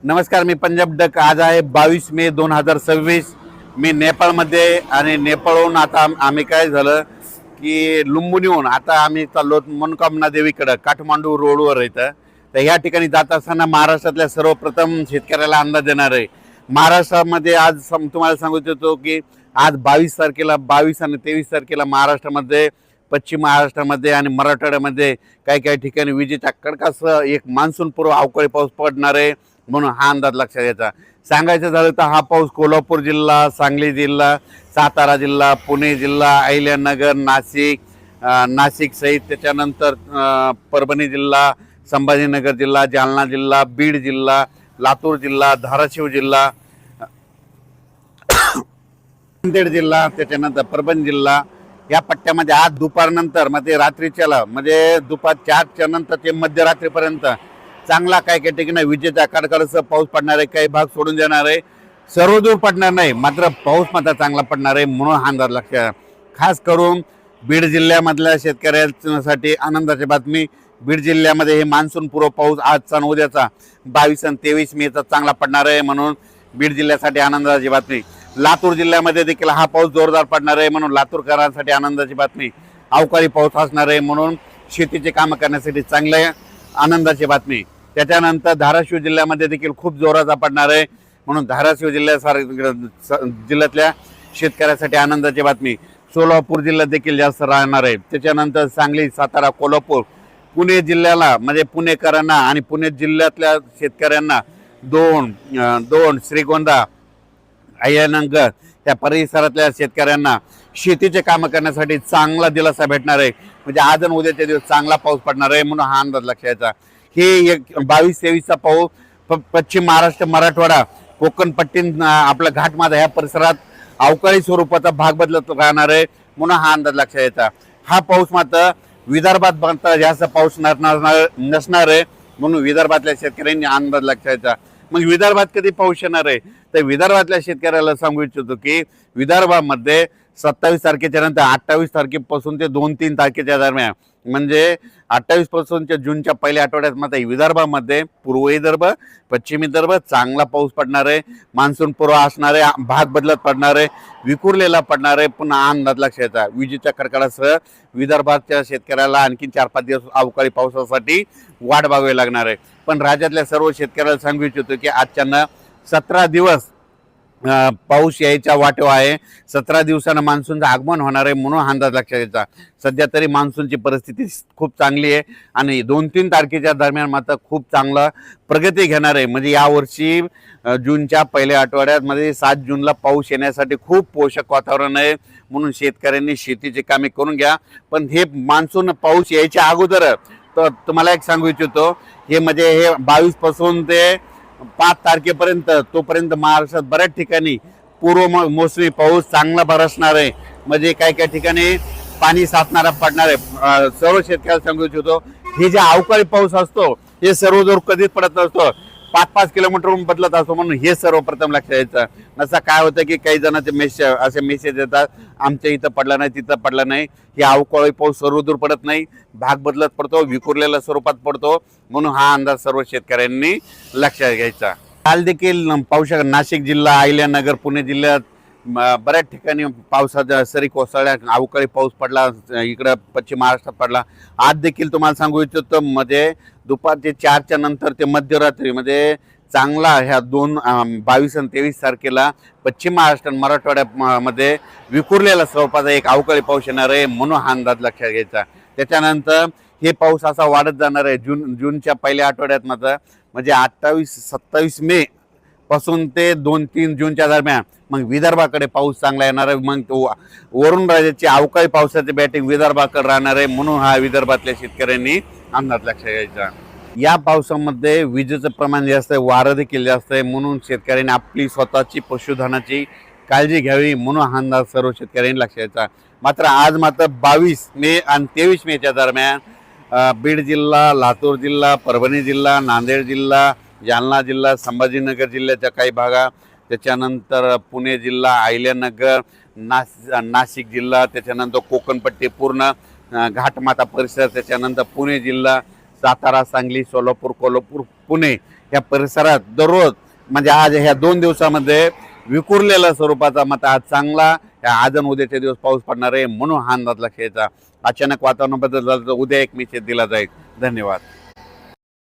नमस्कार, मी पंजाब डक. आज आहे 22 मे 2026. मी नेपाळमध्ये आणि नेपाळहून आता आम्ही काय झालं की लुंबिनीहून आता आम्ही चाललो मनोकामना देवीकडे काठमांडू रोडवर येतं. तर ह्या ठिकाणी जात असताना महाराष्ट्रातल्या सर्वप्रथम शेतकऱ्याला अंदाज देणार आहे. महाराष्ट्रामध्ये आज तुम्हाला सांगू इच्छितो की आज 22 तारखेला 22 आणि 23 तारखेला महाराष्ट्रामध्ये, पश्चिम महाराष्ट्रामध्ये आणि मराठवाड्यामध्ये काही ठिकाणी विजेच्या कडकासह एक मान्सूनपूर्व अवकाळी पाऊस पडणार आहे, म्हणून हा अंदाज लक्षात घ्यायचा. सांगायचं झालं तर हा पाऊस कोल्हापूर जिल्हा, सांगली जिल्हा, सातारा जिल्हा, पुणे जिल्हा, अहिल्यानगर, नाशिक सहित त्याच्यानंतर परभणी जिल्हा, संभाजीनगर जिल्हा, जालना जिल्हा, बीड जिल्हा, लातूर जिल्हा, धाराशिव जिल्हा, नांदेड जिल्हा, त्याच्यानंतर परभणी जिल्हा या पट्ट्यामध्ये आज दुपारनंतर म्हणजे रात्रीच्याला म्हणजे दुपार 4च्या नंतर ते मध्यरात्रीपर्यंत चांगला काही ठिकाणी विजेच्या कडकडासह पाऊस पडणार आहे. काही भाग सोडून देणार आहे, सर्वदूर पडणार नाही, मात्र पाऊस मात्र चांगला पडणार आहे, म्हणून हा अंदाज लक्षात. खास करून बीड जिल्ह्यामधल्या शेतकऱ्यांसाठी आनंदाची बातमी. बीड जिल्ह्यामध्ये हे मान्सूनपूर्व पाऊस आजचा आणि उद्याचा 22 आणि 23 मेचा चांगला पडणार आहे, म्हणून बीड जिल्ह्यासाठी आनंदाची बातमी. लातूर जिल्ह्यामध्ये देखील हा पाऊस जोरदार पडणार आहे, म्हणून लातूरकरांसाठी आनंदाची बातमी. अवकाळी पाऊस असणार आहे, म्हणून शेतीचे कामं करण्यासाठी चांगले आनंदाची बातमी. त्याच्यानंतर धाराशिव जिल्ह्यामध्ये देखील खूप जोराचा पडणार आहे, म्हणून धाराशिव जिल्ह्यातल्या शेतकऱ्यासाठी आनंदाची बातमी. सोलापूर जिल्ह्यात देखील जास्त राहणार आहे. त्याच्यानंतर सांगली, सातारा, कोल्हापूर, पुणे जिल्ह्याला म्हणजे पुणेकरांना आणि पुणे जिल्ह्यातल्या शेतकऱ्यांना दोन श्रीगोंदा, अहिल्यानगर त्या परिसरातल्या शेतकऱ्यांना शेतीचे कामं करण्यासाठी चांगला दिलासा भेटणार आहे. म्हणजे आज आणि उद्याच्या दिवस चांगला पाऊस पडणार आहे, म्हणून हा अंदाज लक्षात घ्यायचा. हे एक 22-23चा पाऊस पश्चिम महाराष्ट्र, मराठवाडा, कोकण पट्टी, आपला घाटमाथा ह्या परिसरात अवकाळी स्वरूपाचा भाग बदलत राहणार आहे, म्हणून हा अंदाज लक्षात घ्यायचा. हा पाऊस मात्र विदर्भात मात्र जास्त पाऊस नसणार आहे, म्हणून विदर्भातल्या शेतकऱ्यांनी अंदाज लक्षात घ्यायचा. मग विदर्भात कधी पाऊस येणार आहे, तर विदर्भातल्या शेतकऱ्याला सांगू इच्छितो की विदर्भामध्ये 27 तारखेच्या नंतर 28 तारखेपासून ते 2-3 तारखेच्या दरम्यान म्हणजे 28 पासूनच्या जूनच्या पहिल्या आठवड्यात मात्र विदर्भामध्ये पूर्व विदर्भ, पश्चिम विदर्भ चांगला पाऊस पडणार आहे. मान्सून पूर्व असणार आहे, भाग बदलत पडणार आहे, विखुरलेला पडणार आहे. पुन्हा अंदाज लक्षात घ्यायचा. विजेच्या कडकडासह विदर्भाच्या शेतकऱ्याला आणखी 4-5 दिवस अवकाळी पावसासाठी वाट बघावी लागणार आहे. पण राज्यातल्या सर्व शेतकऱ्याला सांगू इच्छितो की आजच्यानं 17 दिवस पाऊस यायच्या वाटेवर आहे. 17 दिवसानं मान्सूनचं आगमन होणार आहे, म्हणून अंदाज लक्षात घ्यायचा. सध्या तरी मान्सूनची परिस्थिती खूप चांगली आहे आणि 2-3 तारखेच्या दरम्यान मात्र खूप चांगला प्रगती घेणार आहे. म्हणजे यावर्षी जूनच्या पहिल्या आठवड्यात मध्ये 7 जूनला पाऊस येण्यासाठी खूप पोषक वातावरण आहे, म्हणून शेतकऱ्यांनी शेतीची कामे करून घ्या. पण हे मान्सून पाऊस यायच्या अगोदर तर तुम्हाला एक सांगू इच्छितो, हे म्हणजे हे 22 पासून ते 5 तारखेपर्यंत तोपर्यंत महाराष्ट्रात बऱ्याच ठिकाणी पूर्व मोसमी पाऊस चांगला बरसणार आहे. म्हणजे काही ठिकाणी पाणी साचणारा पडणार आहे. सर्व शेतकऱ्याला सांगू इच्छितो, हे जे अवकाळी पाऊस असतो हे सर्वदूर कधीच पडत नसतो, 5-5 किलोमीटरहून बदलत असतो, म्हणून हे सर्वप्रथम लक्षात द्यायचं. नसा काय होतं की काही जणांचे असे मेसेज येतात, आमच्या इथं पडला नाही, तिथं पडला नाही. हे अवकाळी पाऊस सर्वदूर पडत नाही, भाग बदलत पडतो, विखुरलेल्या स्वरूपात पडतो, म्हणून हा अंदाज सर्व शेतकऱ्यांनी लक्षात घ्यायचा. काल देखील पाहू शकता नाशिक जिल्हा, अहिल्यानगर, पुणे जिल्ह्यात बऱ्याच ठिकाणी पावसाच्या सरी कोसळल्या, अवकाळी पाऊस पडला, इकडं पश्चिम महाराष्ट्रात पडला. आज देखील तुम्हाला सांगू इच्छितो, म्हणजे दुपारचे 4च्या नंतर ते मध्यरात्री म्हणजे चांगला ह्या 22 आणि 23 तारखेला पश्चिम महाराष्ट्र, मराठवाड्यामध्ये विखुरलेला स्वरूपाचा एक अवकाळी पाऊस येणार आहे, म्हणून हा अंदाज लक्षात घ्यायचा. त्याच्यानंतर हे पाऊस असा वाढत जाणार आहे. जूनच्या पहिल्या आठवड्यात मात्र म्हणजे 28-27 मे पासून ते 2-3 जूनच्या दरम्यान मग विदर्भाकडे पाऊस चांगला येणार आहे. मग तो वरुण राजाची अवकाळी पावसाची बॅटिंग विदर्भाकडे राहणार आहे, म्हणून हा विदर्भातल्या शेतकऱ्यांनी अंदाज लक्षात घ्यायचा. या पावसामध्ये विजेचं प्रमाण जास्त आहे, वारं देखील जास्त आहे, म्हणून शेतकऱ्यांनी आपली स्वतःची पशुधनाची काळजी घ्यावी, म्हणून हा अंदाज सर्व शेतकऱ्यांनी लक्षात घ्यायचा. मात्र आज मात्र 22 मे आणि 23 मेच्या दरम्यान बीड जिल्हा, लातूर जिल्हा, परभणी जिल्हा, नांदेड जिल्हा, जालना जिल्हा, संभाजीनगर जिल्ह्याच्या काही भागा, त्याच्यानंतर पुणे जिल्हा, अहिल्यानगर, नाशिक जिल्हा, त्याच्यानंतर कोकणपट्टी पूर्ण घाटमाथा परिसर, त्याच्यानंतर पुणे जिल्हा, सातारा, सांगली, सोलापूर, कोल्हापूर, पुणे ह्या परिसरात दररोज म्हणजे आज ह्या 2 दिवसामध्ये विखुरलेल्या स्वरूपाचा मत आज चांगला आज आणि उद्याचे दिवस पाऊस पडणार आहे म्हणून हा अंदाज लक्षात घ्यायचा. अचानक वातावरण बदल झालं तर उद्या एक निश्चित दिला जाईल. धन्यवाद.